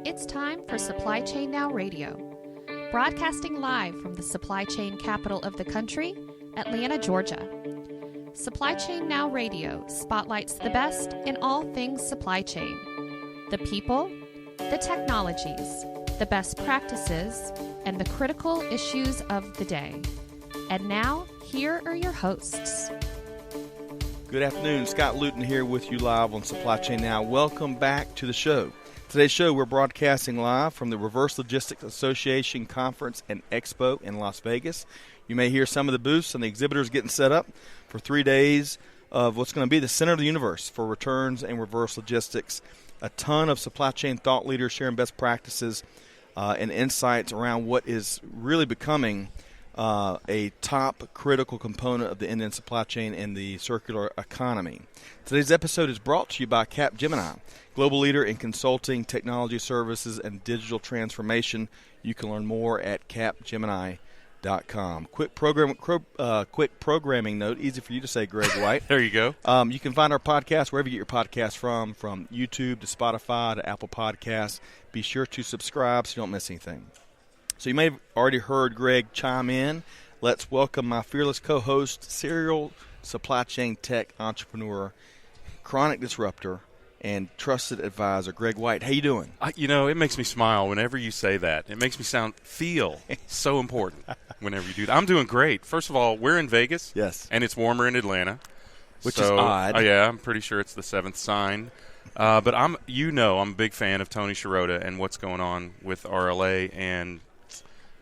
It's time for Supply Chain Now Radio, broadcasting live from the supply chain capital of the country, Atlanta, Georgia. Supply Chain Now Radio spotlights the best in all things supply chain. The people, the technologies, the best practices, and the critical issues of the day. And now, here are your hosts. Good afternoon. Scott Luton here with you live on Supply Chain Now. Welcome back to the show. Today's show, we're broadcasting live from the Reverse Logistics Association Conference and Expo in Las Vegas. You may hear some of the booths and the exhibitors getting set up for 3 days of what's going to be the center of the universe for returns and reverse logistics. A ton of supply chain thought leaders sharing best practices and insights around what is really becoming a top critical component of the end-to-end supply chain and the circular economy. Today's episode is brought to you by Capgemini, global leader in consulting, technology services, and digital transformation. You can learn more at capgemini.com. Quick programming note, easy for you to say, Greg White. There you go. You can find our podcast wherever you get your podcast from YouTube to Spotify to Apple Podcasts. Be sure to subscribe so you don't miss anything. So you may have already heard Greg chime in. Let's welcome my fearless co-host, serial supply chain tech entrepreneur, chronic disruptor, and trusted advisor, Greg White. How you doing? It makes me smile whenever you say that. It makes me feel so important whenever you do that. I'm doing great. First of all, we're in Vegas. Yes. And it's warmer in Atlanta. Which is odd. Yeah, I'm pretty sure it's the seventh sign. But I'm a big fan of Tony Sciarrotta and what's going on with RLA and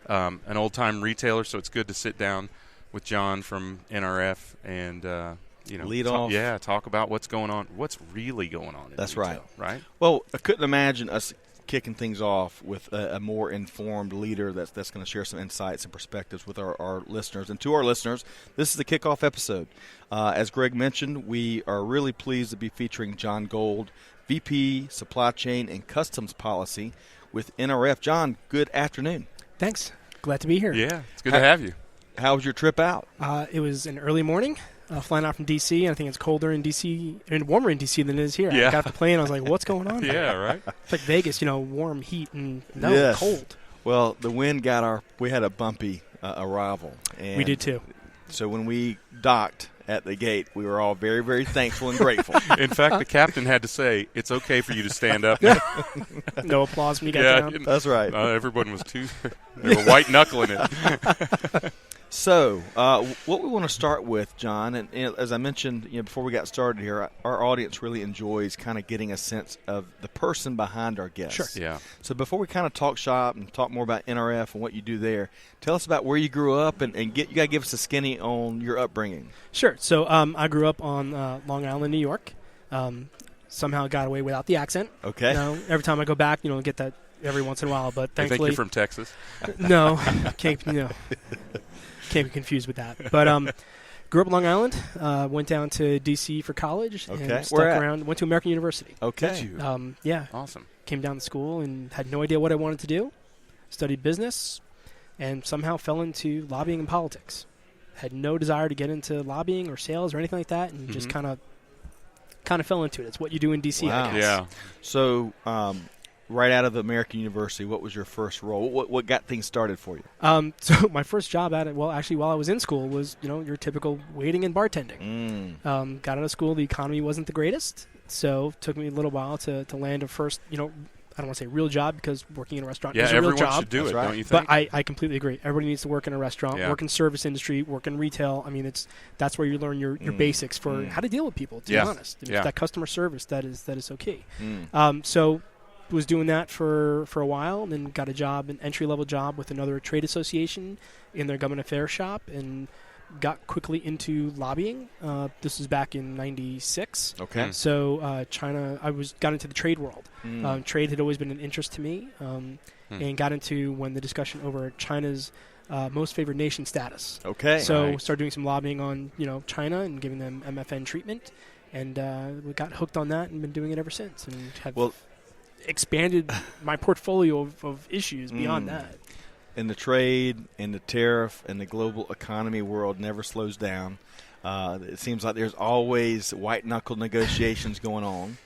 an old-time retailer, so it's good to sit down with Jon from NRF and lead off. Yeah, talk about what's going on, what's really going on in That's retail, right? Well, I couldn't imagine us kicking things off with a more informed leader that's going to share some insights and perspectives with our listeners. And to our listeners, this is the kickoff episode. As Greg mentioned, we are really pleased to be featuring Jon Gold, VP Supply Chain and Customs Policy with NRF. Jon, good afternoon. Thanks. Glad to be here. Yeah, it's good to have you. How was your trip out? It was an early morning, flying out from D.C., and I think it's colder in D.C. and warmer in D.C. than it is here. Yeah. I got off the plane, and I was like, what's going on? Yeah, right? It's like Vegas, warm, heat, and Yes. cold. Well, the wind we had a bumpy arrival. And we did too. So when we docked at the gate, we were all very, very thankful and grateful. In fact, the captain had to say, it's okay for you to stand up. No applause when you got down. That's right. Everyone was they were white-knuckling it. So what we want to start with, Jon, and as I mentioned before we got started here, our audience really enjoys kind of getting a sense of the person behind our guests. Sure. Yeah. So before we kind of talk shop and talk more about NRF and what you do there, tell us about where you grew up and you got to give us a skinny on your upbringing. Sure. So I grew up on Long Island, New York. Somehow got away without the accent. Okay. Every time I go back, get that every once in a while. But I thankfully, think you're from Texas. No, can't be confused with that. But grew up in Long Island, went down to D.C. for college, and stuck around. Went to American University. Okay. Did you? Yeah. Awesome. Came down to school and had no idea what I wanted to do. Studied business, and somehow fell into lobbying and politics. Had no desire to get into lobbying or sales or anything like that, and just kind of fell into it. It's what you do in D.C. Wow. I guess. Yeah. So right out of American University, what was your first role? What got things started for you? So my first job while I was in school was, your typical waiting and bartending. Got out of school, the economy wasn't the greatest, so it took me a little while to land a first, I don't want to say real job because working in a restaurant is a real job. Yeah, everyone should do That's it, right. don't you think? But I completely agree. Everybody needs to work in a restaurant, Yeah. work in service industry, work in retail. I mean, that's where you learn your basics for how to deal with people, to be honest. It's that customer service that is so key. So was doing that for a while, and then got an entry-level job with another trade association in their government affairs shop, and got quickly into lobbying. This was back in '96. Okay. So got into the trade world. Trade had always been an interest to me, and got into when the discussion over China's most favored nation status. Okay. So started doing some lobbying on China and giving them MFN treatment, and we got hooked on that and been doing it ever since. And have expanded my portfolio of issues beyond that. And the trade and the tariff and the global economy world never slows down. It seems like there's always white-knuckle negotiations going on.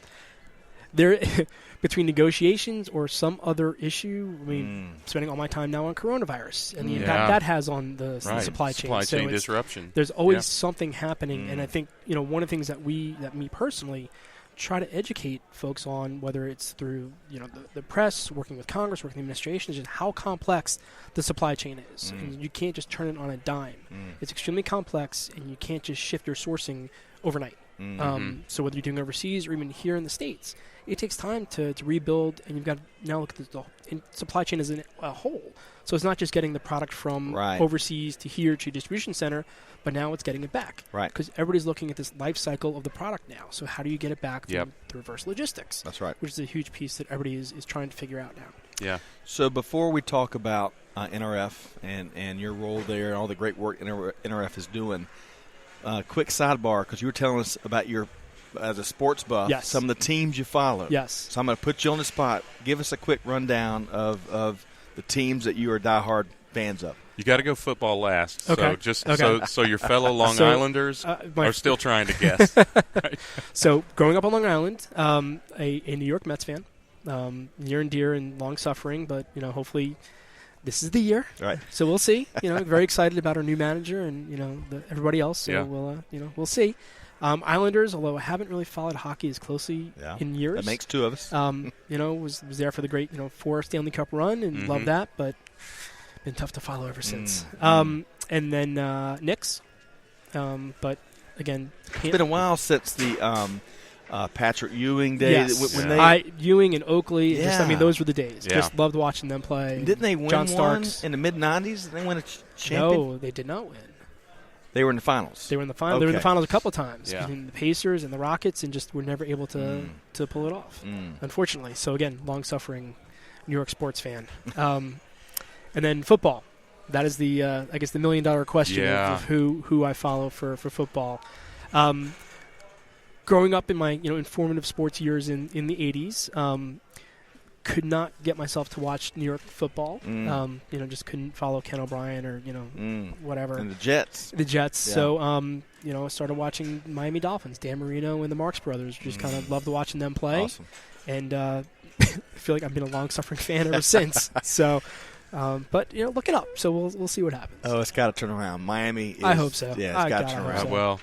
There, between negotiations or some other issue, I mean, spending all my time now on coronavirus and the impact that has on the supply chain. Supply chain disruption. There's always something happening, and I think one of the things that me personally try to educate folks on, whether it's through the press, working with Congress, working with the administration, is just how complex the supply chain is. And you can't just turn it on a dime. It's extremely complex, and you can't just shift your sourcing overnight. So whether you're doing overseas or even here in the States, it takes time to rebuild, and you've got to now look at the supply chain as a whole. So it's not just getting the product from overseas to here to distribution center, but now it's getting it back. Right. Because everybody's looking at this life cycle of the product now. So how do you get it back through the reverse logistics? That's right. Which is a huge piece that everybody is trying to figure out now. Yeah. So before we talk about NRF and your role there and all the great work NRF is doing, quick sidebar, because you were telling us about your, as a sports buff, some of the teams you follow. Yes. So I'm going to put you on the spot. Give us a quick rundown of the teams that you are diehard fans of. You got to go football last. Okay. So your fellow Long Islanders are still trying to guess. Right? So growing up on Long Island, a New York Mets fan, near and dear and long suffering, but hopefully this is the year. Right. So we'll see. Very excited about our new manager and everybody else. So we'll see. Islanders, although I haven't really followed hockey as closely in years. That makes two of us. Was there for the great 4 Stanley Cup run and love that, but been tough to follow ever since. And then Knicks, but again, it's been a while since the Patrick Ewing days. Yes. When Ewing and Oakley. Those were the days. Yeah. Just loved watching them play. Didn't they win John one Starks in the mid-'90s? Did they win a champion? No, they did not win. They were in the finals. They were in the finals. They were in the finals a couple of times Yeah. between the Pacers and the Rockets, and just were never able to pull it off, unfortunately. So again, long-suffering New York sports fan. And then football. That is the I guess the $1 million question of who I follow for football. Growing up in my informative sports years in the 80s, could not get myself to watch New York football. Just couldn't follow Ken O'Brien or whatever. And the Jets. Yeah. So I started watching Miami Dolphins, Dan Marino and the Marx Brothers. Just kind of loved watching them play. Awesome. And I feel like I've been a long-suffering fan ever since. So. But look it up. So we'll see what happens. Oh, it's got to turn around. Miami. I hope so. Yeah, it's got to turn around. Well,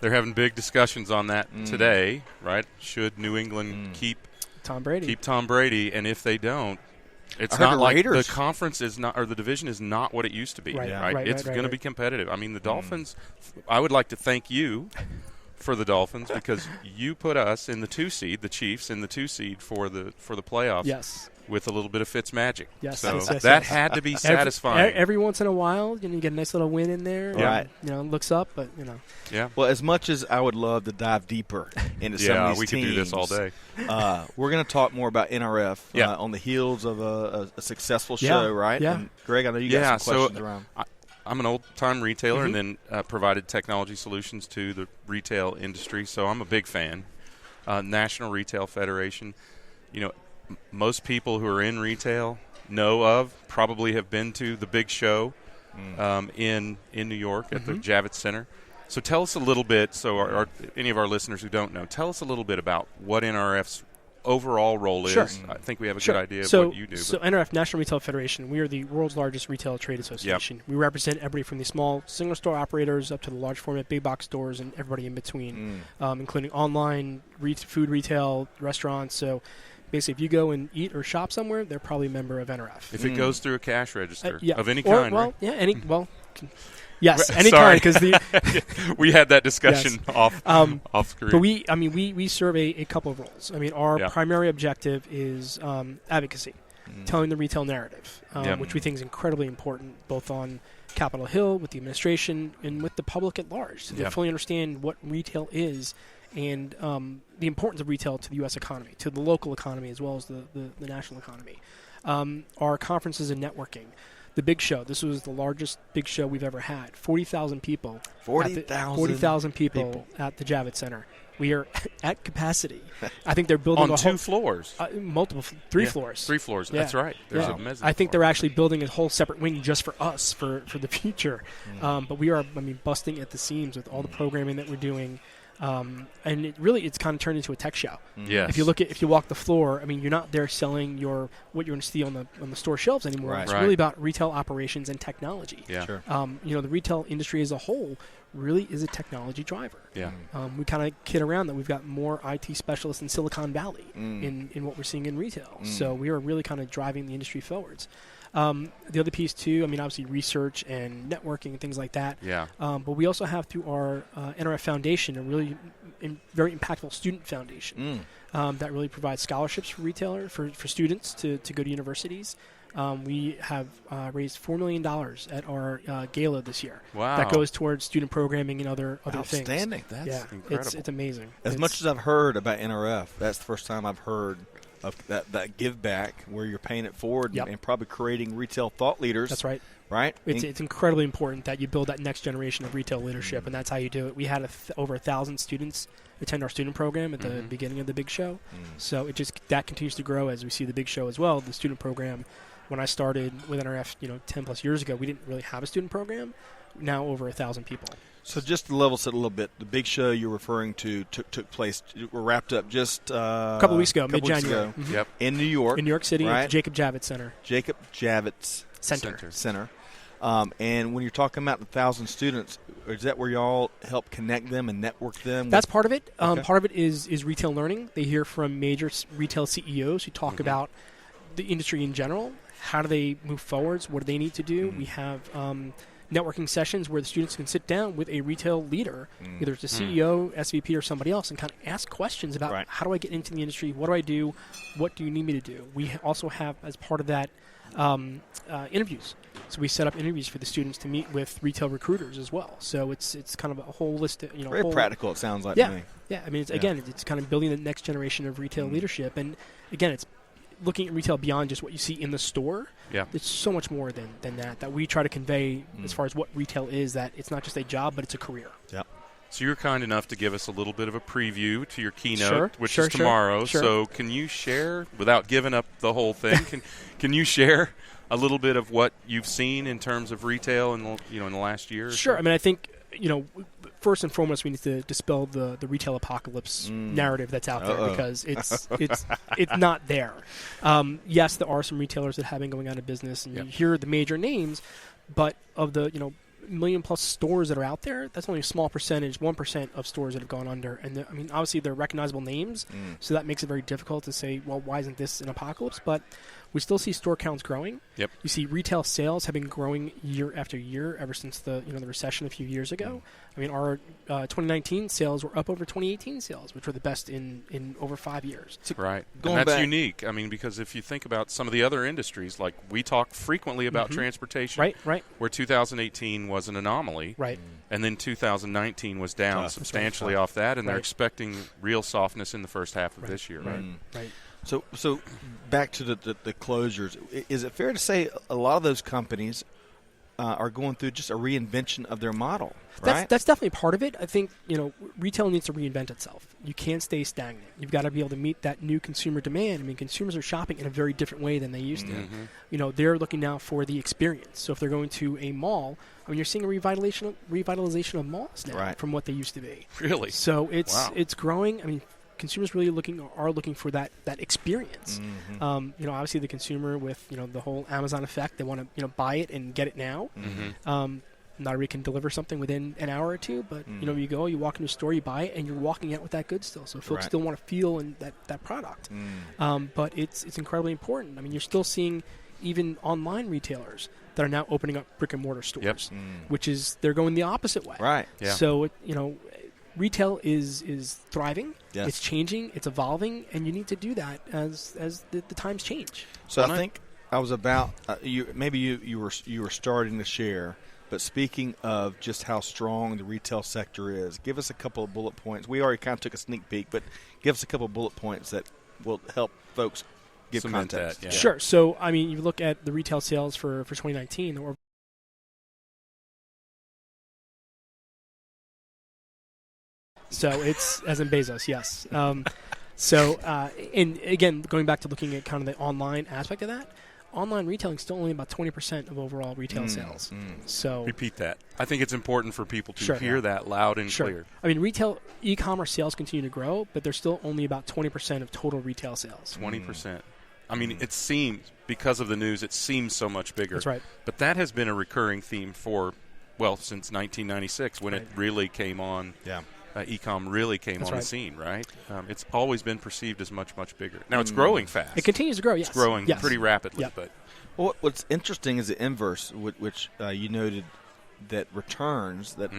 they're having big discussions on that today, right? Should New England keep Tom Brady, and if they don't, it's I heard not the like Raiders. the conference is not, or the division is not what it used to be. Right. It's going to be competitive. I mean, the Dolphins. I would like to thank you for the Dolphins because you put us in the 2 seed, the Chiefs in the 2 seed for the playoffs. Yes. With a little bit of Fitzmagic. Yes. So yes. that had to be satisfying. Every once in a while, you get a nice little win in there. Right. Looks up, but Yeah. Well, as much as I would love to dive deeper into some of these we teams, could do this all day. We're going to talk more about NRF on the heels of a successful show, right? Yeah. And Greg, I know you got some questions around. I'm an old-time retailer and then provided technology solutions to the retail industry, so I'm a big fan. National Retail Federation, most people who are in retail probably have been to the big show in New York at the Javits Center. So tell us a little bit, so any of our listeners who don't know, tell us a little bit about what NRF's overall role is. I think we have a good idea of what you do. So NRF, National Retail Federation, we are the world's largest retail trade association. We represent everybody from the small single-store operators up to the large format big box stores and everybody in between, including online, food retail, restaurants. So basically, if you go and eat or shop somewhere, they're probably a member of NRF. If it goes through a cash register of any kind, well, right? Yes, any kind, because we had that discussion off screen. But we serve a couple of roles. I mean, our primary objective is advocacy, telling the retail narrative, which we think is incredibly important, both on Capitol Hill with the administration and with the public at large, so they fully understand what retail is and the importance of retail to the U.S. economy, to the local economy, as well as the national economy. Our conferences and networking. The big show. This was the largest big show we've ever had. 40,000 people. 40,000 people at the Javits Center. We are at capacity. I think they're building on two floors. Three floors. 3 floors. Yeah. That's right. There's Yeah. a mezzanine. I think they're actually building a whole separate wing just for us for the future. But we are, busting at the seams with all the programming that we're doing. And it's kind of turned into a tech show. Yes. If you walk the floor, you're not there selling what you're going to see on the store shelves anymore. Right. It's really about retail operations and technology. Yeah. Sure. The retail industry as a whole really is a technology driver. Yeah. We kind of kid around that we've got more IT specialists in Silicon Valley in what we're seeing in retail. So we are really kind of driving the industry forwards. The other piece too, obviously research and networking and things like that. Yeah. But we also have through our NRF Foundation a really very impactful student foundation that really provides scholarships for for students to go to universities. We have raised $4 million at our gala this year. Wow. That goes towards student programming and other things. Outstanding. That's incredible. It's amazing. As much as I've heard about NRF, that's the first time I've heard of that give back where you're paying it forward and probably creating retail thought leaders. That's right. Right? It's incredibly important that you build that next generation of retail leadership, and that's how you do it. We had over 1,000 students attend our student program at the beginning of the big show. So that continues to grow as we see the big show as well. The student program, when I started with NRF 10 plus years ago, we didn't really have a student program. Now over 1,000 people. So just to level set a little bit, the big show you're referring to took place, were wrapped up just a couple weeks ago, mid-January. Yep. In New York. In New York City, right? at the Jacob Javits Center. Jacob Javits Center. And when you're talking about 1,000 students, is that where y'all help connect them and network them? That's part of it. Okay. Part of it is retail learning. They hear from major retail CEOs who talk about the industry in general. How do they move forwards? What do they need to do? We have networking sessions where the students can sit down with a retail leader, either it's a CEO, SVP, or somebody else, and kind of ask questions about how do I get into the industry? What do I do? What do you need me to do? We also have, as part of that, interviews. So we set up interviews for the students to meet with retail recruiters as well. So it's kind of a holistic, very practical. It sounds like to me. Yeah. It's kind of building the next generation of retail leadership, and again, it's looking at retail beyond just what you see in the store. Yeah. It's so much more than that we try to convey as far as what retail is, that it's not just a job, but it's a career. Yep. So you're kind enough to give us a little bit of a preview to your keynote, which is tomorrow. Sure. So can you share, without giving up the whole thing, can you share a little bit of what you've seen in terms of retail in the last year? Sure. So? I think first and foremost, we need to dispel the retail apocalypse narrative that's out there, because it's not there. Yes, there are some retailers that have been going out of business, and you hear the major names, but of the million-plus stores that are out there, that's only a small percentage, 1% of stores that have gone under. And obviously they're recognizable names, so that makes it very difficult to say, well, why isn't this an apocalypse? But we still see store counts growing. Yep. You see retail sales have been growing year after year ever since the recession a few years ago. Our 2019 sales were up over 2018 sales, which were the best in over 5 years. Right. And that's unique. Because if you think about some of the other industries, like we talk frequently about transportation, right, where 2018 was an anomaly, right, and then 2019 was down substantially off that, and they're expecting real softness in the first half of this year, right? Right. So back to the closures. Is it fair to say a lot of those companies are going through just a reinvention of their model, right? That's definitely part of it. I think, retail needs to reinvent itself. You can't stay stagnant. You've got to be able to meet that new consumer demand. Consumers are shopping in a very different way than they used to. They're looking now for the experience. So if they're going to a mall, you're seeing a revitalization of malls now from what they used to be. Really? So it's growing. Consumers really are looking for that experience. Obviously the consumer with the whole Amazon effect, they want to buy it and get it now. Not everybody can deliver something within an hour or two, but you walk into a store, you buy it, and you're walking out with that good still. So folks still want to feel in that product. But it's incredibly important. You're still seeing even online retailers that are now opening up brick and mortar stores, which is they're going the opposite way. Right. Yeah. So retail is thriving. Yes. It's changing. It's evolving, and you need to do that as the times change. So I think I was about you were starting to share, but speaking of just how strong the retail sector is, give us a couple of bullet points. We already kind of took a sneak peek, but give us a couple of bullet points that will help folks give context. That, yeah. Sure. So you look at the retail sales for 2019, or So it's as in Bezos, yes. And again, going back to looking at kind of the online aspect of that, online retailing is still only about 20% of overall retail sales. So repeat that. I think it's important for people to hear that loud and clear. I mean, retail e-commerce sales continue to grow, but they're still only about 20% of total retail sales. 20%. I mean, it seems, because of the news, it seems so much bigger. That's right. But that has been a recurring theme since 1996 when it really came on. Yeah. E-com really came on right. the scene, right? It's always been perceived as much, much bigger. Now, it's growing fast. It continues to grow, yes. It's growing pretty rapidly. Yep. But Well, what's interesting is the inverse, which you noted that returns, that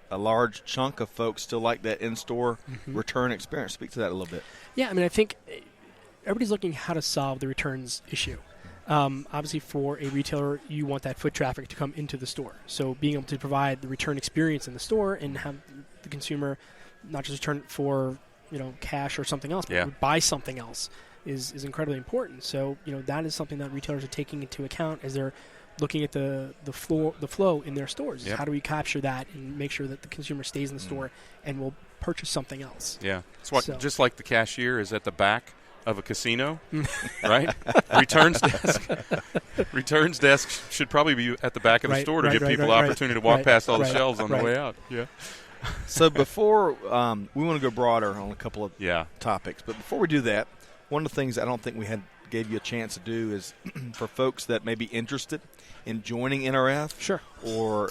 a large chunk of folks still like that in-store return experience. Speak to that a little bit. Yeah, I mean, I think everybody's looking at how to solve the returns issue. Obviously, for a retailer, you want that foot traffic to come into the store. So being able to provide the return experience in the store and have the consumer not just return it for cash or something else, but buy something else is incredibly important. So that is something that retailers are taking into account as they're looking at the flow in their stores. How do we capture that and make sure that the consumer stays in the store and will purchase something else? Yeah, just like the cashier is at the back of a casino, right? Returns desk should probably be at the back of the store to give people opportunity to walk past all the shelves on the way out. Yeah. So before we want to go broader on a couple of topics, but before we do that, one of the things I don't think we gave you a chance to do is for folks that may be interested in joining NRF, or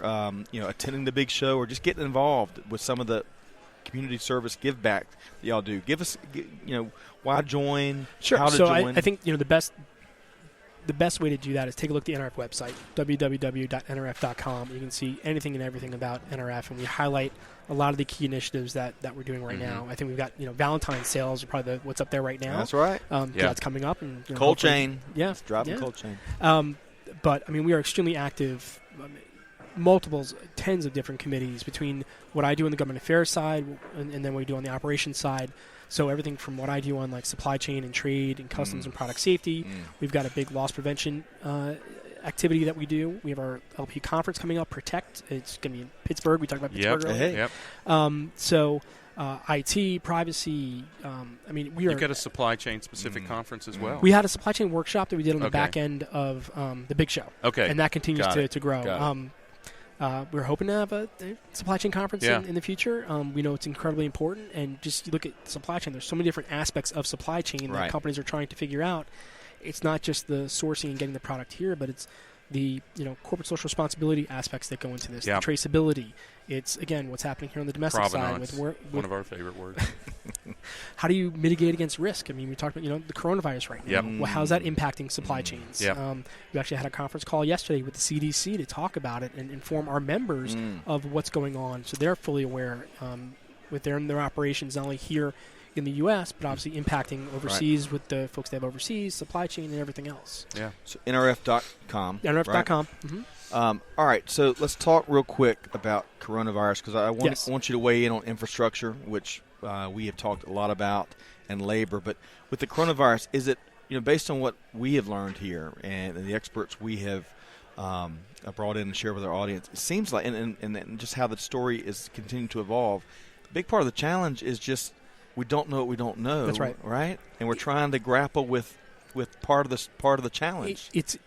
attending the big show, or just getting involved with some of the community service give back that y'all do. Give us, why join? Sure. How to so join? I think the best way to do that is take a look at the NRF website, www.nrf.com. You can see anything and everything about NRF, and we highlight a lot of the key initiatives that we're doing right now. I think we've got Valentine's sales are probably what's up there right now. That's right. That's coming up. And cold chain. Yeah. Dropping cold chain. But I mean, we are extremely active. Tens of different committees between what I do on the government affairs side and then what we do on the operations side. So everything from what I do on like supply chain and trade and customs and product safety. We've got a big loss prevention activity that we do. We have our LP conference coming up, Protect. It's going to be in Pittsburgh. We talked about Pittsburgh earlier. IT, privacy. I mean, You've got a supply chain specific conference as well. We had a supply chain workshop that we did on the back end of the big show. Okay. And that continues to grow. We're hoping to have a supply chain conference in the future. We know it's incredibly important, and just look at supply chain. There's so many different aspects of supply chain that companies are trying to figure out. It's not just the sourcing and getting the product here, but it's the corporate social responsibility aspects that go into this, the traceability. It's, again, what's happening here on the domestic side. With one of our favorite words. How do you mitigate against risk? I mean, we talked about the coronavirus right now. Well, how's that impacting supply chains? We actually had a conference call yesterday with the CDC to talk about it and inform our members of what's going on, so they're fully aware with their operations, not only here in the U.S., but obviously impacting overseas with the folks they have overseas, supply chain, and everything else. Yeah. So NRF.com. NRF.com. All right. So let's talk real quick about coronavirus, because I want you to weigh in on infrastructure, which we have talked a lot about, and labor. But with the coronavirus, is it, based on what we have learned here and the experts we have brought in and shared with our audience, it seems like, and just how the story is continuing to evolve, a big part of the challenge is just we don't know what we don't know. That's right. Right? And we're trying to grapple with part of the challenge. It's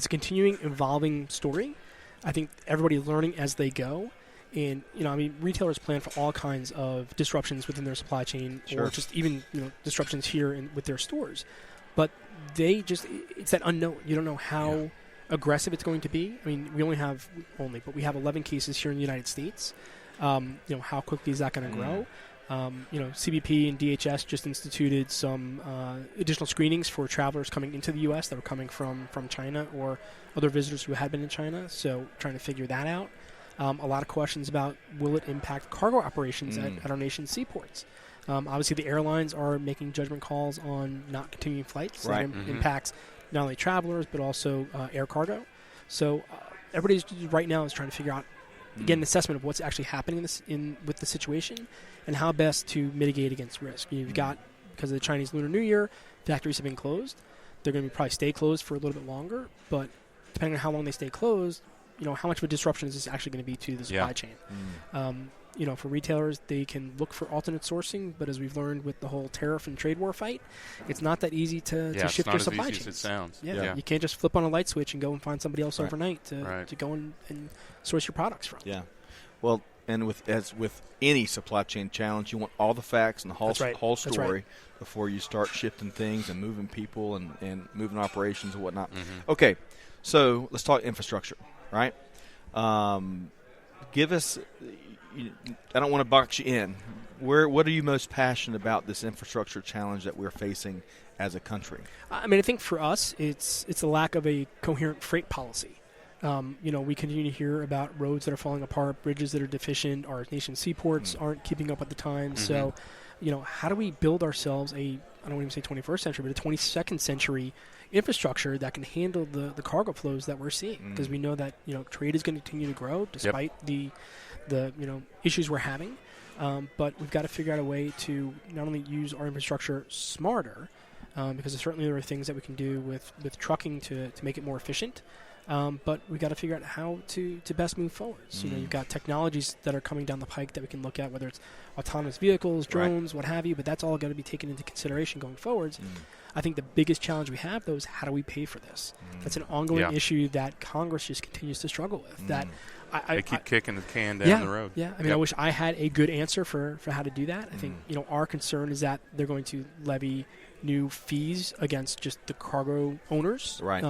a continuing, evolving story. I think everybody's learning as they go. And, retailers plan for all kinds of disruptions within their supply chain, or just even, disruptions here with their stores. But it's that unknown. You don't know how aggressive it's going to be. I mean, we have 11 cases here in the United States. How quickly is that going to grow? CBP and DHS just instituted some additional screenings for travelers coming into the U.S. that were coming from China or other visitors who had been in China, so trying to figure that out. A lot of questions about will it impact cargo operations at our nation's seaports. Obviously, the airlines are making judgment calls on not continuing flights. That impacts not only travelers but also air cargo. So everybody's right now is trying to figure out, again, an assessment of what's actually happening with the situation and how best to mitigate against risk. You've got, because of the Chinese Lunar New Year, factories have been closed. They're going to probably stay closed for a little bit longer, but depending on how long they stay closed, how much of a disruption is this actually going to be to the supply chain? for retailers, they can look for alternate sourcing, but as we've learned with the whole tariff and trade war fight, it's not that easy to shift your supply chains. It's not as easy as it sounds. Yeah. You can't just flip on a light switch and go and find somebody else overnight to go and source your products from. Yeah. Well, and as with any supply chain challenge, you want all the facts and the whole story before you start shifting things and moving people and moving operations and whatnot. Mm-hmm. Okay, so let's talk infrastructure, right? Give us – I don't want to box you in. What are you most passionate about this infrastructure challenge that we're facing as a country? I mean, I think for us, it's a lack of a coherent freight policy. We continue to hear about roads that are falling apart, bridges that are deficient, our nation's seaports aren't keeping up with the times. Mm-hmm. So, how do we build ourselves I don't even say 21st century, but a 22nd century infrastructure that can handle the cargo flows that we're seeing? Because we know that, trade is going to continue to grow despite the issues we're having. But we've got to figure out a way to not only use our infrastructure smarter, because certainly there are things that we can do with trucking to make it more efficient. But we've got to figure out how to best move forward. So, you've got technologies that are coming down the pike that we can look at, whether it's autonomous vehicles, drones, what have you, but that's all got to be taken into consideration going forwards. I think the biggest challenge we have, though, is how do we pay for this? That's an ongoing issue that Congress just continues to struggle with. That they keep kicking the can down the road. Yeah, I mean, I wish I had a good answer for how to do that. I think, our concern is that they're going to levy new fees against just the cargo owners. Right.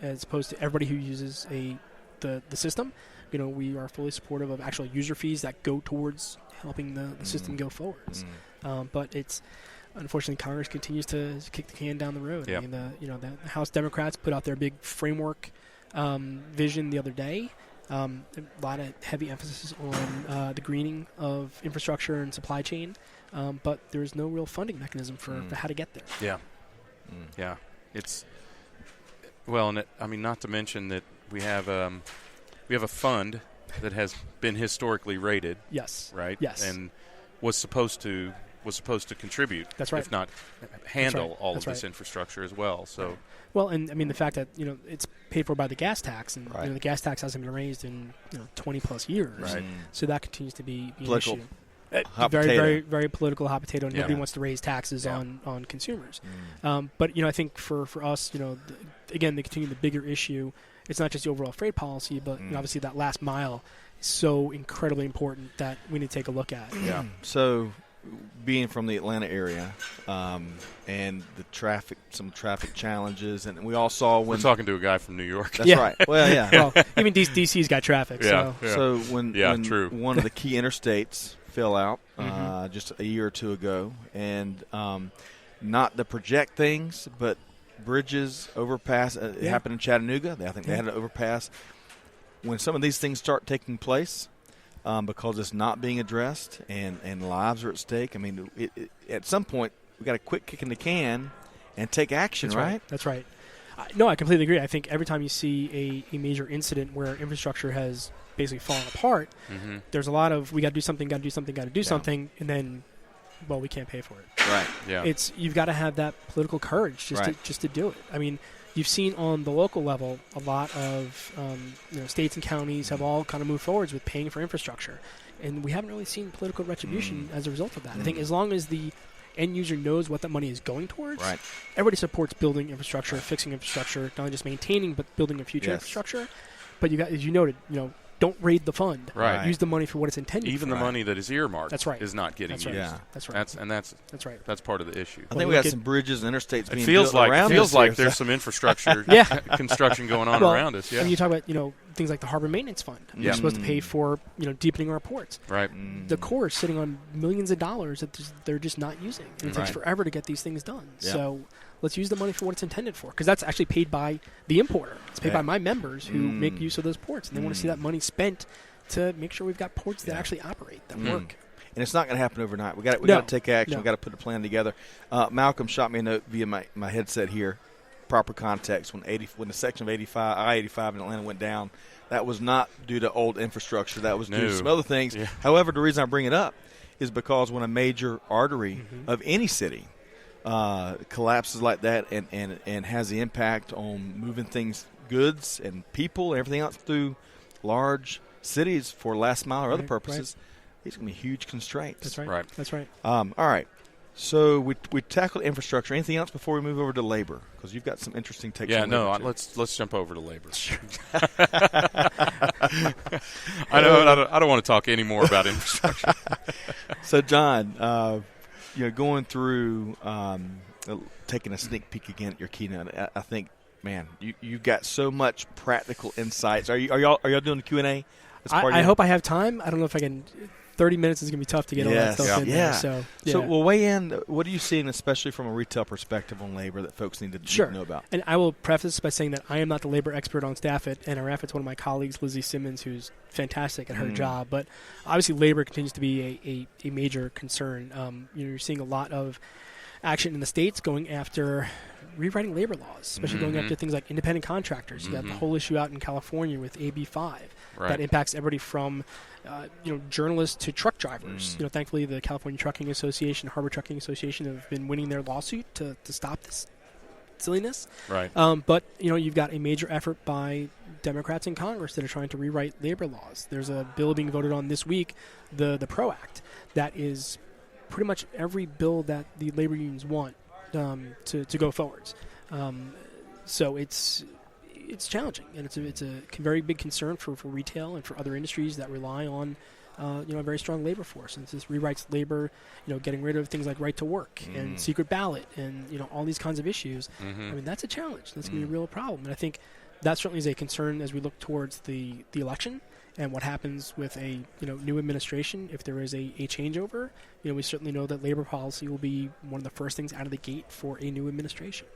As opposed to everybody who uses the system. We are fully supportive of actual user fees that go towards helping the system go forwards. But it's unfortunately Congress continues to kick the can down the road. Yep. I mean, the House Democrats put out their big framework vision the other day. A lot of heavy emphasis on the greening of infrastructure and supply chain, but there's no real funding mechanism for how to get there. Yeah. Yeah. It's well, and not to mention that we have a fund that has been historically rated. Yes. Right. Yes. And was supposed to contribute. That's right. If not handle all of this infrastructure as well. So. Well, and I mean the fact that it's paid for by the gas tax, and the gas tax hasn't been raised in 20 plus years. Right. So that continues to be an political. issue. Very, very, very political hot potato. Nobody wants to raise taxes on consumers. But I think for us, again, the bigger issue. It's not just the overall freight policy, but obviously that last mile is so incredibly important that we need to take a look at. Yeah. So, being from the Atlanta area, and some traffic challenges, and we all saw when we're talking to a guy from New York. That's right. Well, yeah. Well, even DC's got traffic. So when true. one of the key interstates fell out just a year or two ago, and not to project things, but bridges, overpass. It happened in Chattanooga. I think they had an overpass. When some of these things start taking place, because it's not being addressed and lives are at stake, I mean, at some point we've got to quit kicking the can and take action, right? That's right. No, I completely agree. I think every time you see a major incident where infrastructure has basically fallen apart, there's a lot of we got to do something, something, and then, well, we can't pay for it. Right. Yeah. You've got to have that political courage just to do it. I mean, you've seen on the local level a lot of states and counties have all kind of moved forwards with paying for infrastructure, and we haven't really seen political retribution as a result of that. I think as long as the end user knows what that money is going towards, everybody supports building infrastructure, fixing infrastructure, not only just maintaining but building a future infrastructure. But you got, as you noted, don't raid the fund. Right. Use the money for what it's intended Even for. the money that is earmarked is not getting used. Yeah. That's right. That's right. That's part of the issue. I think we got some bridges and interstates being built around us. It feels like there's some infrastructure construction going on around us. Yeah. I mean, you talk about, things like the Harbor Maintenance Fund. We're supposed to pay for, deepening our ports. Right. The Corps is sitting on millions of dollars that they're just not using. And it takes forever to get these things done. Yeah. So let's use the money for what it's intended for, because that's actually paid by the importer. It's paid by my members who make use of those ports, and they want to see that money spent to make sure we've got ports that actually operate, that work. And it's not going to happen overnight. We got to take action. We got to put a plan together. Malcolm shot me a note via my headset here. Proper context: when the section of I-85 in Atlanta went down, that was not due to old infrastructure. That was due to some other things. Yeah. However, the reason I bring it up is because when a major artery of any city collapses like that and has the impact on moving things, goods and people and everything else through large cities for last mile or other purposes, these are going to be huge constraints. That's right. Right. That's right. All right. So we tackled infrastructure. Anything else before we move over to labor? Because you've got some interesting takes. Yeah, on no. labor too. Let's jump over to labor. I don't want to talk any more about infrastructure. So, John, going through, taking a sneak peek again at your keynote, I think, man, you got so much practical insights. Are y'all doing the Q&A? I hope I have time. I don't know if I can. 30 minutes is going to be tough to get all that stuff in there. So we'll weigh in. What are you seeing, especially from a retail perspective on labor, that folks need to know about? And I will preface by saying that I am not the labor expert on staff at NRF. It's one of my colleagues, Lizzie Simmons, who's fantastic at her job. But obviously labor continues to be a major concern. You're seeing a lot of action in the States going after rewriting labor laws, especially going after things like independent contractors. You got the whole issue out in California with AB 5 that impacts everybody from journalists to truck drivers. Thankfully, the California Trucking Association, Harbor Trucking Association have been winning their lawsuit to stop this silliness. Right. But you've got a major effort by Democrats in Congress that are trying to rewrite labor laws. There's a bill being voted on this week, the PRO Act, that is pretty much every bill that the labor unions want to go forwards. So it's challenging, and it's a very big concern for retail and for other industries that rely on a very strong labor force. And this rewrites labor, getting rid of things like right to work and secret ballot and all these kinds of issues. I mean, that's a challenge. That's going to be a real problem. And I think that certainly is a concern as we look towards the election and what happens with a new administration. If there is a changeover, we certainly know that labor policy will be one of the first things out of the gate for a new administration.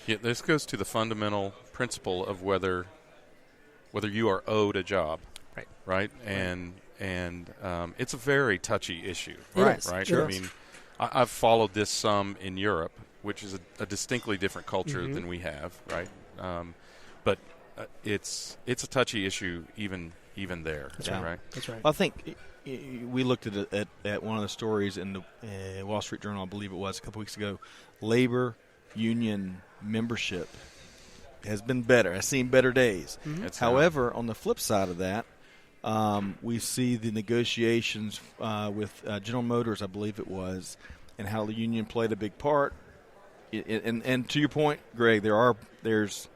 Yeah, this goes to the fundamental principle of whether you are owed a job, right? And it's a very touchy issue, right? Sure. I mean, I've followed this some in Europe, which is a distinctly different culture than we have, right? But it's a touchy issue even there, right? That's right. Well, I think we looked at one of the stories in the Wall Street Journal, I believe it was, a couple weeks ago. Labor union membership has been better. Has seen better days. However, on the flip side of that, we see the negotiations with General Motors, I believe it was, and how the union played a big part. And to your point, Greg, there's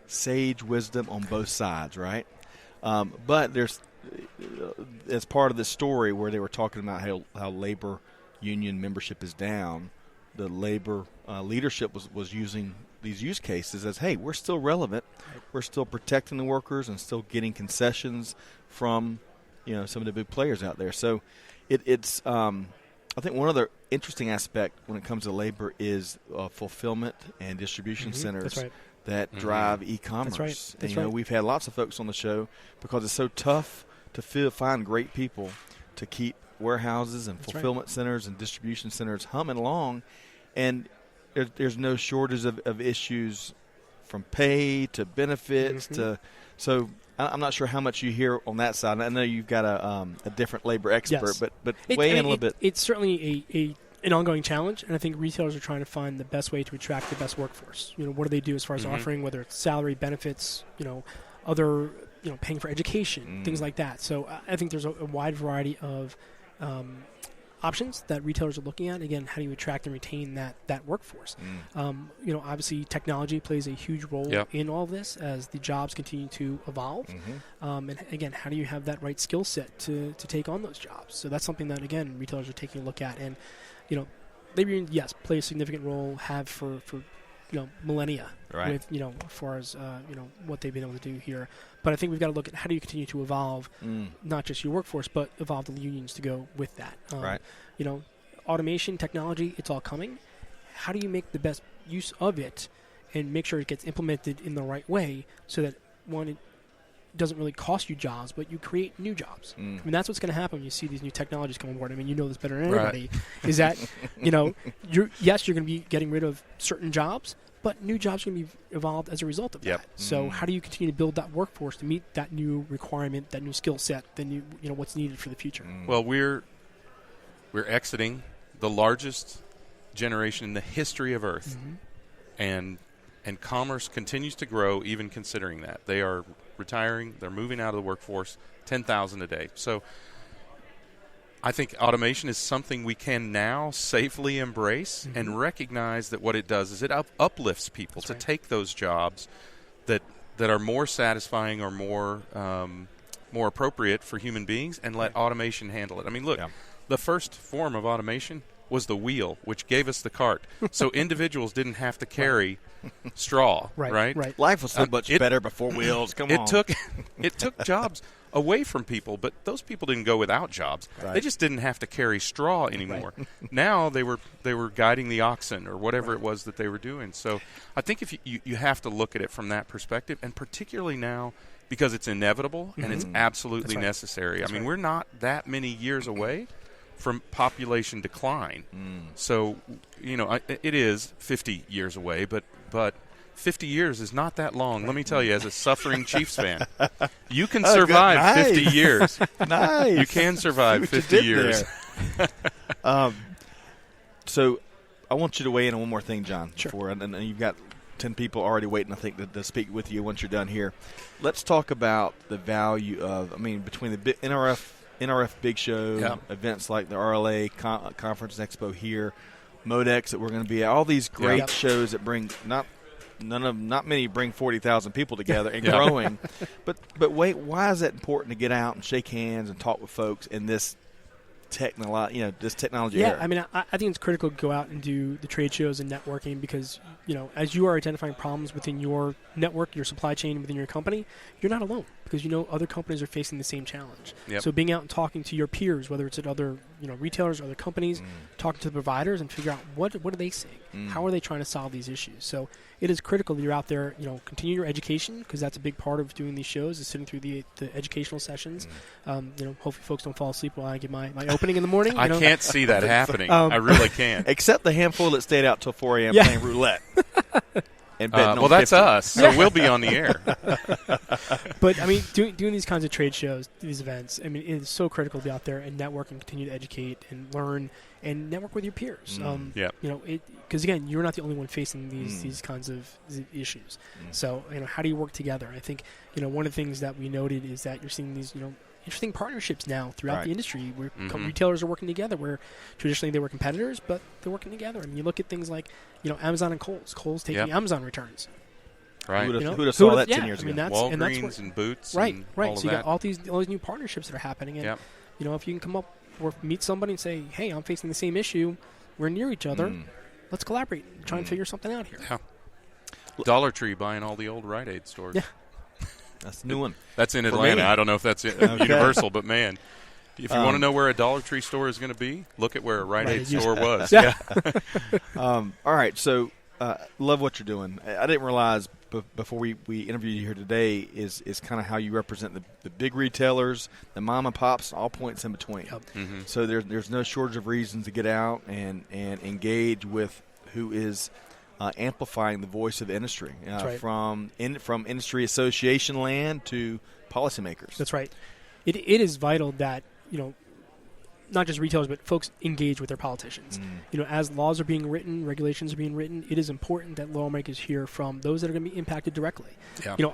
sage wisdom on both sides, right? But there's, as part of the story where they were talking about how labor union membership is down, the labor leadership was using these use cases as, hey, we're still relevant, we're still protecting the workers and still getting concessions from some of the big players out there. So it's I think one other interesting aspect when it comes to labor is fulfillment and distribution centers that drive e-commerce. That's right. We've had lots of folks on the show because it's so tough to find great people to keep warehouses and fulfillment centers and distribution centers humming along, and there's no shortage of issues from pay to benefits to. So I'm not sure how much you hear on that side. I know you've got a different labor expert, but weigh in a little bit. It's certainly an ongoing challenge, and I think retailers are trying to find the best way to attract the best workforce. What do they do as far as offering, whether it's salary, benefits, other, paying for education, things like that. So I think there's a wide variety of options that retailers are looking at. Again, how do you attract and retain that workforce? Obviously technology plays a huge role in all of this as the jobs continue to evolve. And again, how do you have that right skill set to take on those jobs? So that's something that, again, retailers are taking a look at. And, labor unions, yes, play a significant role, have for millennia, with, as far as, what they've been able to do here. But I think we've got to look at how do you continue to evolve not just your workforce, but evolve the unions to go with that. Automation, technology, it's all coming. How do you make the best use of it and make sure it gets implemented in the right way so that, one, it doesn't really cost you jobs, but you create new jobs. I mean, that's what's going to happen when you see these new technologies come on board. I mean, this better than anybody, is that, you're going to be getting rid of certain jobs, but new jobs are going to be evolved as a result of that. So how do you continue to build that workforce to meet that new requirement, that new skill set, the new, what's needed for the future? Well, we're exiting the largest generation in the history of Earth, and commerce continues to grow even considering that. They are retiring, they're moving out of the workforce, 10,000 a day. So I think automation is something we can now safely embrace and recognize that what it does is it uplifts people to take those jobs that are more satisfying or more appropriate for human beings and let automation handle it. I mean, look, the first form of automation was the wheel, which gave us the cart. So individuals didn't have to carry straw, right? Life was so much better before wheels. It took jobs away from people, but those people didn't go without jobs. They just didn't have to carry straw anymore. Now they were guiding the oxen or whatever it was that they were doing. So I think if you have to look at it from that perspective, and particularly now because it's inevitable and it's absolutely necessary. I mean, we're not that many years away from population decline. So, it is 50 years away, but 50 years is not that long. Let me tell you, as a suffering Chiefs fan, you can survive 50 years. Nice. You can survive 50 years. So I want you to weigh in on one more thing, John. Sure. And you've got 10 people already waiting, I think, to speak with you once you're done here. Let's talk about the value of, between the NRF Big Show, events like the RLA Conference and Expo here, Modex that we're going to be at, all these great shows that bring not many bring 40,000 people together and growing. But wait, why is that important to get out and shake hands and talk with folks in this technology era? I think it's critical to go out and do the trade shows and networking because, as you are identifying problems within your network, your supply chain, within your company, you're not alone because other companies are facing the same challenge. So being out and talking to your peers, whether it's at other retailers or other companies, talking to the providers and figure out what are they saying? How are they trying to solve these issues? So it is critical that you're out there, continue your education because that's a big part of doing these shows is sitting through the educational sessions. Hopefully folks don't fall asleep while I give my opening in the morning. I can't see that happening. I really can't. Except the handful that stayed out till 4 a.m. playing roulette. And well, that's 50. us, so we'll be on the air. But, doing ththese kinds of trade shows, these events, it is so critical to be out there and network and continue to educate and learn and network with your peers. Because, again, you're not the only one facing these kinds of issues. So, how do you work together? I think, one of the things that we noted is that you're seeing these, interesting partnerships now throughout the industry where retailers are working together where traditionally they were competitors, but they're working together. And you look at things like, Amazon and Kohl's taking Amazon returns. Right. Who would have saw that 10 years ago? Walgreens and Boots. Right. All So you got all these new partnerships that are happening. And, if you can come up or meet somebody and say, hey, I'm facing the same issue. We're near each other. Let's collaborate and try and figure something out here. Yeah. Dollar Tree buying all the old Rite Aid stores. Yeah. That's a new one. That's in Atlanta. I don't know if that's universal, but man, if you want to know where a Dollar Tree store is going to be, look at where a Rite Aid store was. All right, so love what you're doing. I didn't realize before we interviewed you here today is kind of how you represent the big retailers, the mom and pops, all points in between. So there's no shortage of reasons to get out and engage with who is amplifying the voice of the industry, from industry association land to policymakers. That's right. It is vital that not just retailers but folks engage with their politicians. As laws are being written, regulations are being written, it is important that lawmakers hear from those that are going to be impacted directly.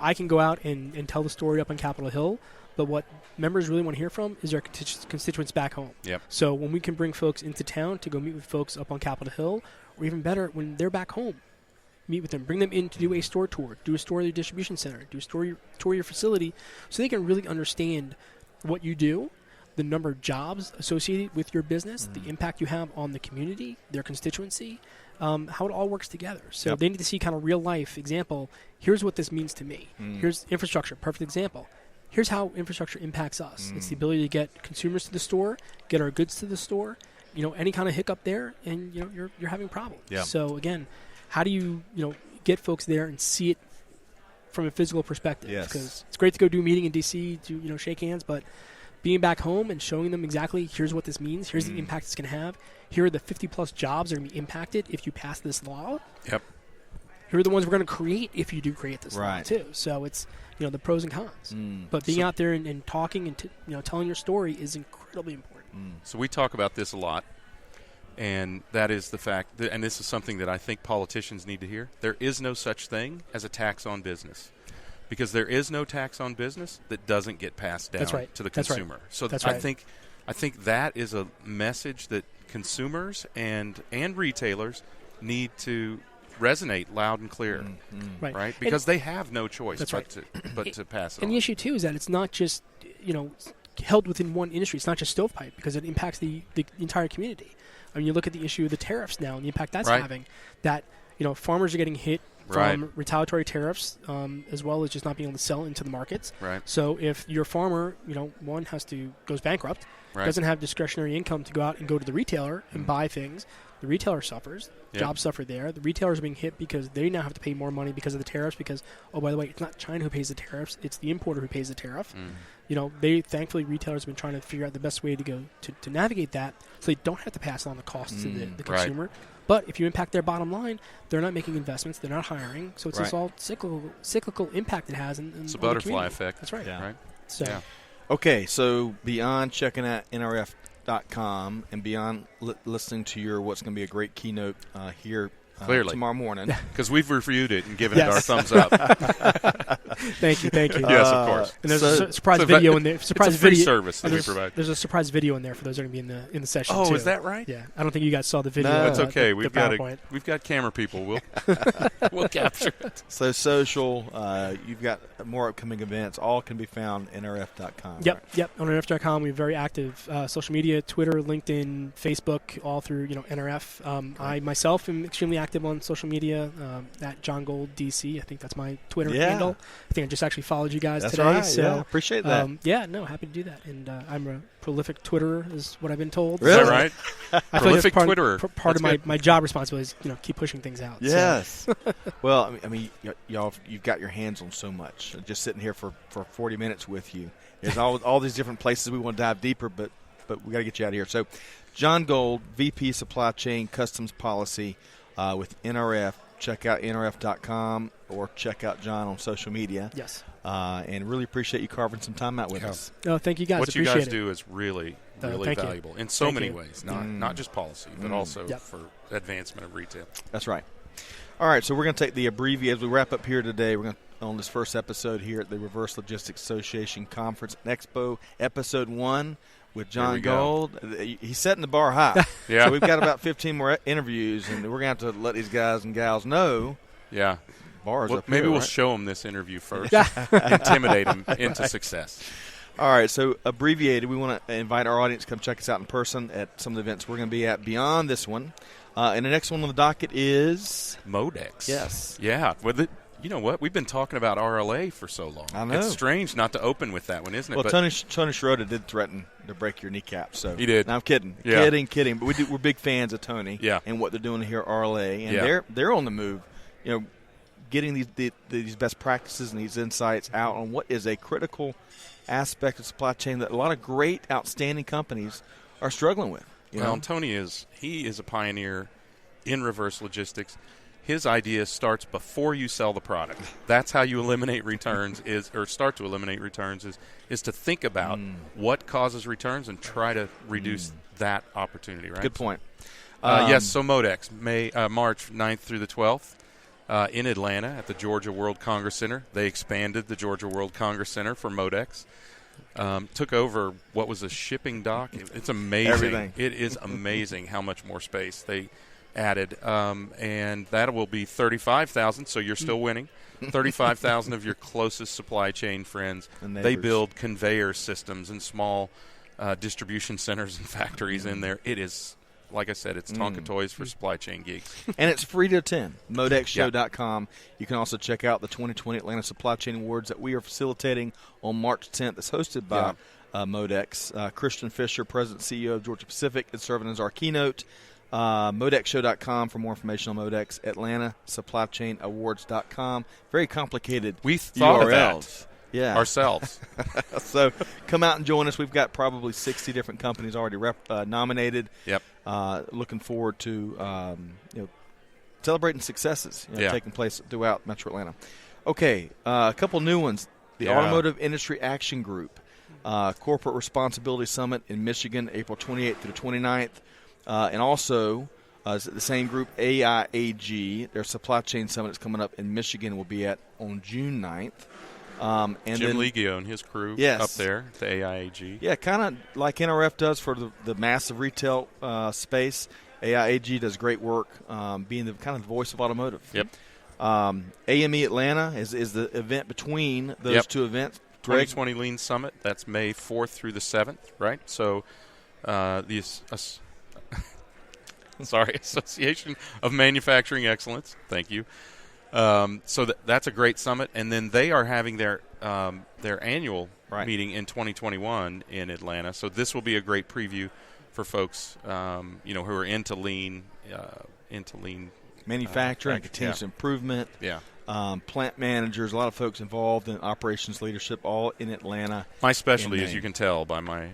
I can go out and tell the story up on Capitol Hill, but what members really want to hear from is their constituents back home. So when we can bring folks into town to go meet with folks up on Capitol Hill, or even better, when they're back home, meet with them, bring them in to do a store tour, do a tour of your distribution center, do a tour of your facility, so they can really understand what you do, the number of jobs associated with your business, the impact you have on the community, their constituency, how it all works together. So they need to see kind of real life example. Here's what this means to me. Here's infrastructure, perfect example. Here's how infrastructure impacts us. It's the ability to get consumers to the store, get our goods to the store. Any kind of hiccup there, and you're having problems. So again, how do you get folks there and see it from a physical perspective? Because it's great to go do a meeting in DC to shake hands, but being back home and showing them exactly here's what this means, here's the impact it's going to have, here are the 50+ jobs that are going to be impacted if you pass this law. Here are the ones we're going to create if you do create this law too. So it's the pros and cons. But being out there and talking and telling your story is incredibly important. So we talk about this a lot, and that is the fact that, and this is something that I think politicians need to hear. There is no such thing as a tax on business, because there is no tax on business that doesn't get passed down to the consumer. So I I think that is a message that consumers and retailers need to resonate loud and clear, right? Because they have no choice but to pass it on. And the issue, too, is that it's not just, held within one industry. It's not just stovepipe, because it impacts the entire community. I mean, you look at the issue of the tariffs now and the impact that's having, that, farmers are getting hit from retaliatory tariffs, as well as just not being able to sell into the markets. Right. So if your farmer, one goes bankrupt, doesn't have discretionary income to go out and go to the retailer and buy things, the retailer suffers. Jobs suffer there. The retailers are being hit because they now have to pay more money because of the tariffs. Because, oh, by the way, it's not China who pays the tariffs; it's the importer who pays the tariff. Thankfully, retailers have been trying to figure out the best way to go to navigate that, so they don't have to pass on the costs to the consumer. But if you impact their bottom line, they're not making investments, they're not hiring, so it's this all cyclical impact it has. It's a butterfly effect. That's right. Yeah. Right. So. Yeah. Okay, so beyond checking out NRF.com and beyond listening to what's going to be a great keynote here Clearly. tomorrow morning. Because we've reviewed it and given it our thumbs up. Thank you. Yes, of course. And there's a surprise video in there. It's a free service that we provide. There's a surprise video in there for those who are going to be in the session too. Oh, is that right? Yeah. I don't think you guys saw the video. No. That's okay. We've got camera people. We'll capture it. So social, you've got more upcoming events. All can be found at NRF.com. Yep. On NRF.com, we have very active social media, Twitter, LinkedIn, Facebook, all through NRF. I myself am extremely active on social media at Jon Gold DC. I think that's my Twitter handle. I think I just actually followed you guys That's today. Right. So yeah, appreciate that. Happy to do that. And I'm a prolific Twitterer, is what I've been told. Really? Is that right? I Prolific feel like Twitterer. Part of my job responsibility is keep pushing things out. Yes. Well, I mean, y'all, you've got your hands on so much. Just sitting here for 40 minutes with you. There's all these different places we want to dive deeper, but we got to get you out of here. So, Jon Gold, VP Supply Chain Customs Policy with NRF. Check out NRF.com or check out Jon on social media. Yes. And really appreciate you carving some time out with us. No, thank you guys. What you guys do is really valuable in so many ways. Not just policy, but also for advancement of retail. That's right. All right, so we're going to take the abbreviated. As we wrap up here today, we're going to, on this first episode here at the Reverse Logistics Association Conference and Expo, Episode 1 with Jon Gold. He's setting the bar high. Yeah. So we've got about 15 more interviews, and we're going to have to let these guys and gals know. Yeah. Bars up maybe here, we'll right? show them this interview first. Intimidate them into success. All right, so abbreviated, we want to invite our audience to come check us out in person at some of the events we're going to be at beyond this one. And the next one on the docket is Modex. Yes. Yeah. You know what? We've been talking about RLA for so long. I know. It's strange not to open with that one, isn't it? Well, Tony Schroeder did threaten to break your kneecap. So he did. No, I'm kidding. Yeah. Kidding. But we're big fans of Tony and what they're doing here at RLA. And they're on the move, getting these best practices and these insights out on what is a critical aspect of supply chain that a lot of great, outstanding companies are struggling with. Well, Tony is a pioneer in reverse logistics. His idea starts before you sell the product. That's how you eliminate returns start to eliminate returns is to think about what causes returns and try to reduce that opportunity, right? Good point. Yes, so Modex, March 9th through the 12th in Atlanta at the Georgia World Congress Center. They expanded the Georgia World Congress Center for Modex. Took over what was a shipping dock. It's amazing. Everything. It is amazing how much more space they added, and that will be 35,000. So you're still winning. 35,000 of your closest supply chain friends. They build conveyor systems and small distribution centers and factories in there. It is, like I said, it's Tonka toys for supply chain geeks. And it's free to attend. ModexShow.com. You can also check out the 2020 Atlanta Supply Chain Awards that we are facilitating on March 10th. It's hosted by Modex. Christian Fisher, President and CEO of Georgia Pacific, is serving as our keynote. ModexShow.com for more information on Modex. Atlanta Supply Chain Awards.com. Very complicated We thought URLs. of that ourselves. So come out and join us. We've got probably 60 different companies already nominated. Yep. Looking forward to celebrating successes taking place throughout Metro Atlanta. Okay, a couple new ones. The Automotive Industry Action Group, Corporate Responsibility Summit in Michigan, April 28th through the 29th. And also, the same group, AIAG, their supply chain summit is coming up in Michigan, will be on June 9th. And Jim Legio and his crew up there at the AIAG. Yeah, kind of like NRF does for the massive retail space. AIAG does great work being the kind of the voice of automotive. Yep. AME Atlanta is the event between those two events. 2020 Lean Summit, that's May 4th through the 7th, right? So the Association of Manufacturing Excellence, thank you. So that's a great summit. And then they are having their annual meeting in 2021 in Atlanta. So this will be a great preview for folks, who are into lean manufacturing, continuous improvement. Yeah. Plant managers, a lot of folks involved in operations leadership, all in Atlanta. My specialty, as you can tell by my.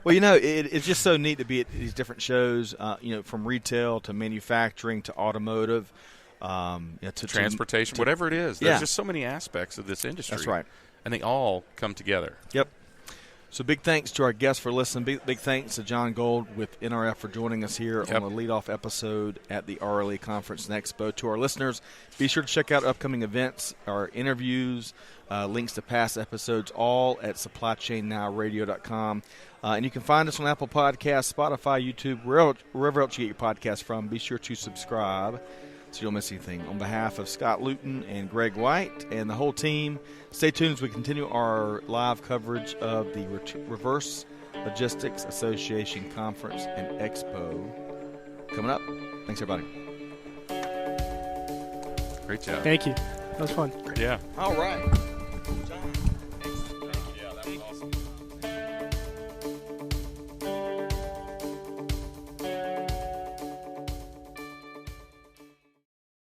Well, it's just so neat to be at these different shows. From retail to manufacturing to automotive, to transportation, whatever it is. There's just so many aspects of this industry. That's right, and they all come together. Yep. So big thanks to our guests for listening. Big thanks to Jon Gold with NRF for joining us here on the leadoff episode at the RLE Conference and Expo. To our listeners, be sure to check out upcoming events, our interviews, links to past episodes, all at supplychainnowradio.com. And you can find us on Apple Podcasts, Spotify, YouTube, wherever else you get your podcasts from. Be sure to subscribe so you don't miss anything. On behalf of Scott Luton and Greg White and the whole team, stay tuned as we continue our live coverage of the Reverse Logistics Association Conference and Expo coming up. Thanks, everybody. Great job. Thank you. That was fun. Yeah. All right.